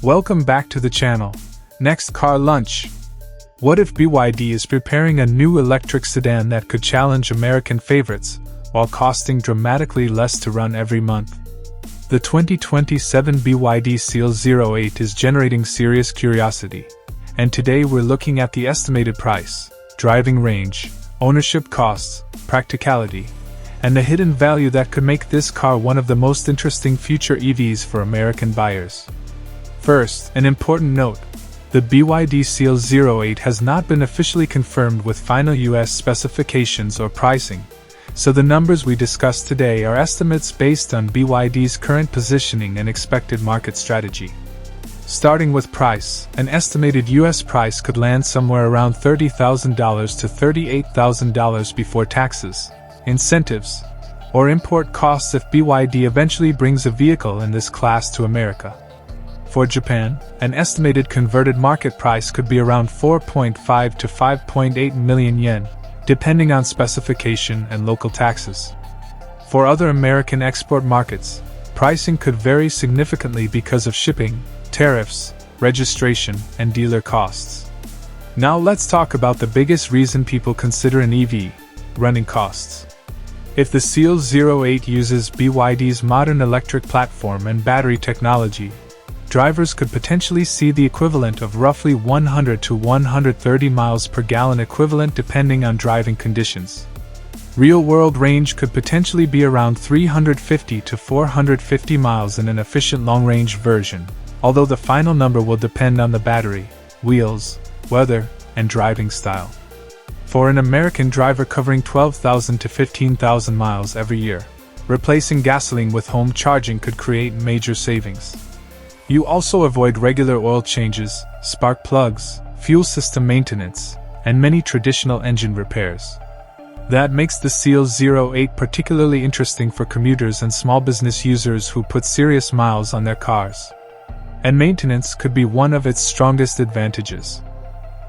Welcome back to the channel. Next car lunch. What if BYD is preparing a new electric sedan that could challenge American favorites, while costing dramatically less to run every month? The 2027 BYD Seal 08 is generating serious curiosity, and today we're looking at the estimated price, driving range, ownership costs, practicality, and the hidden value that could make this car one of the most interesting future EVs for American buyers. First, an important note. The BYD Seal 08 has not been officially confirmed with final US specifications or pricing, so the numbers we discuss today are estimates based on BYD's current positioning and expected market strategy. Starting with price, an estimated US price could land somewhere around $30,000 to $38,000 before taxes, incentives, or import costs if BYD eventually brings a vehicle in this class to America. For Japan, an estimated converted market price could be around 4.5 to 5.8 million yen, depending on specification and local taxes. For other American export markets, pricing could vary significantly because of shipping, tariffs, registration, and dealer costs. Now let's talk about the biggest reason people consider an EV: running costs. If the Seal 08 uses BYD's modern electric platform and battery technology, drivers could potentially see the equivalent of roughly 100 to 130 miles per gallon equivalent depending on driving conditions. Real-world range could potentially be around 350 to 450 miles in an efficient long-range version, although the final number will depend on the battery, wheels, weather, and driving style. For an American driver covering 12,000 to 15,000 miles every year, replacing gasoline with home charging could create major savings. You also avoid regular oil changes, spark plugs, fuel system maintenance, and many traditional engine repairs. That makes the Seal 08 particularly interesting for commuters and small business users who put serious miles on their cars. And maintenance could be one of its strongest advantages.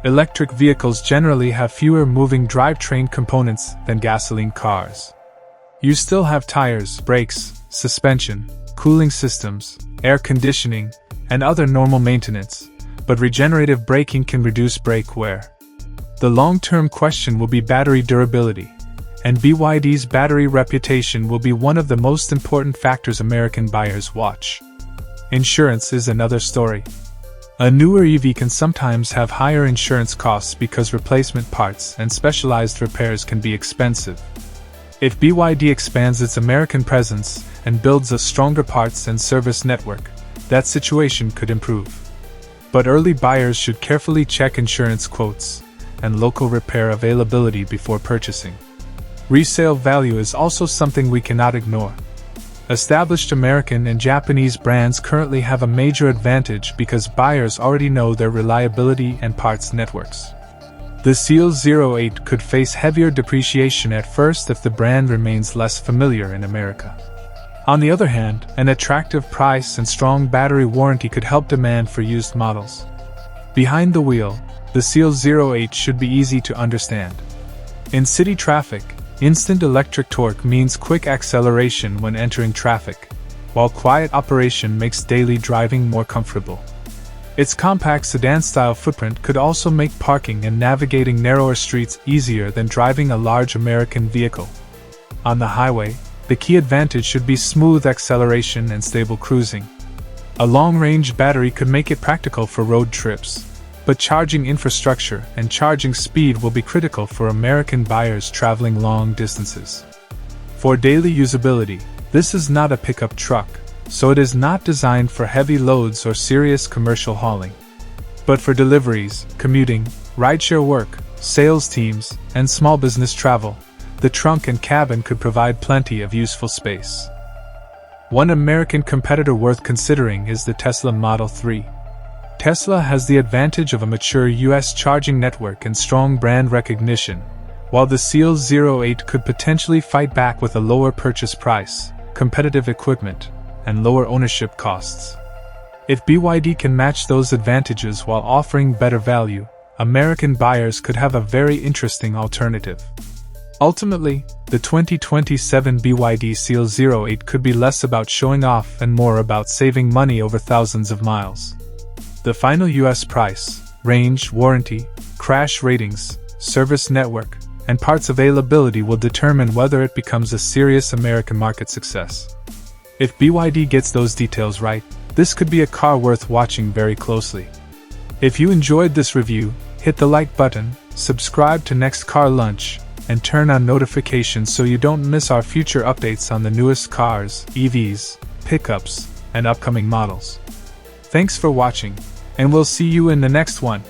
Electric vehicles generally have fewer moving drivetrain components than gasoline cars. You still have tires, brakes, suspension, cooling systems, air conditioning, and other normal maintenance, but regenerative braking can reduce brake wear. The long-term question will be battery durability, and BYD's battery reputation will be one of the most important factors American buyers watch. Insurance is another story. A newer EV can sometimes have higher insurance costs because replacement parts and specialized repairs can be expensive. If BYD expands its American presence and builds a stronger parts and service network, that situation could improve. But early buyers should carefully check insurance quotes and local repair availability before purchasing. Resale value is also something we cannot ignore. Established American and Japanese brands currently have a major advantage because buyers already know their reliability and parts networks. The Seal 08 could face heavier depreciation at first if the brand remains less familiar in America. On the other hand, an attractive price and strong battery warranty could help demand for used models. Behind the wheel, the Seal 08 should be easy to understand. In city traffic, instant electric torque means quick acceleration when entering traffic, while quiet operation makes daily driving more comfortable. Its compact sedan-style footprint could also make parking and navigating narrower streets easier than driving a large American vehicle. On the highway, the key advantage should be smooth acceleration and stable cruising. A long-range battery could make it practical for road trips, but charging infrastructure and charging speed will be critical for American buyers traveling long distances. For daily usability, this is not a pickup truck, so it is not designed for heavy loads or serious commercial hauling. But for deliveries, commuting, rideshare work, sales teams, and small business travel, the trunk and cabin could provide plenty of useful space. One American competitor worth considering is the Tesla Model 3. Tesla has the advantage of a mature US charging network and strong brand recognition, while the Seal 08 could potentially fight back with a lower purchase price, competitive equipment, and lower ownership costs. If BYD can match those advantages while offering better value, American buyers could have a very interesting alternative. Ultimately, the 2027 BYD Seal 08 could be less about showing off and more about saving money over thousands of miles. The final US price, range, warranty, crash ratings, service network, and parts availability will determine whether it becomes a serious American market success. If BYD gets those details right, this could be a car worth watching very closely. If you enjoyed this review, hit the like button, subscribe to Next Car Lunch, and turn on notifications so you don't miss our future updates on the newest cars, EVs, pickups, and upcoming models. Thanks for watching, and we'll see you in the next one.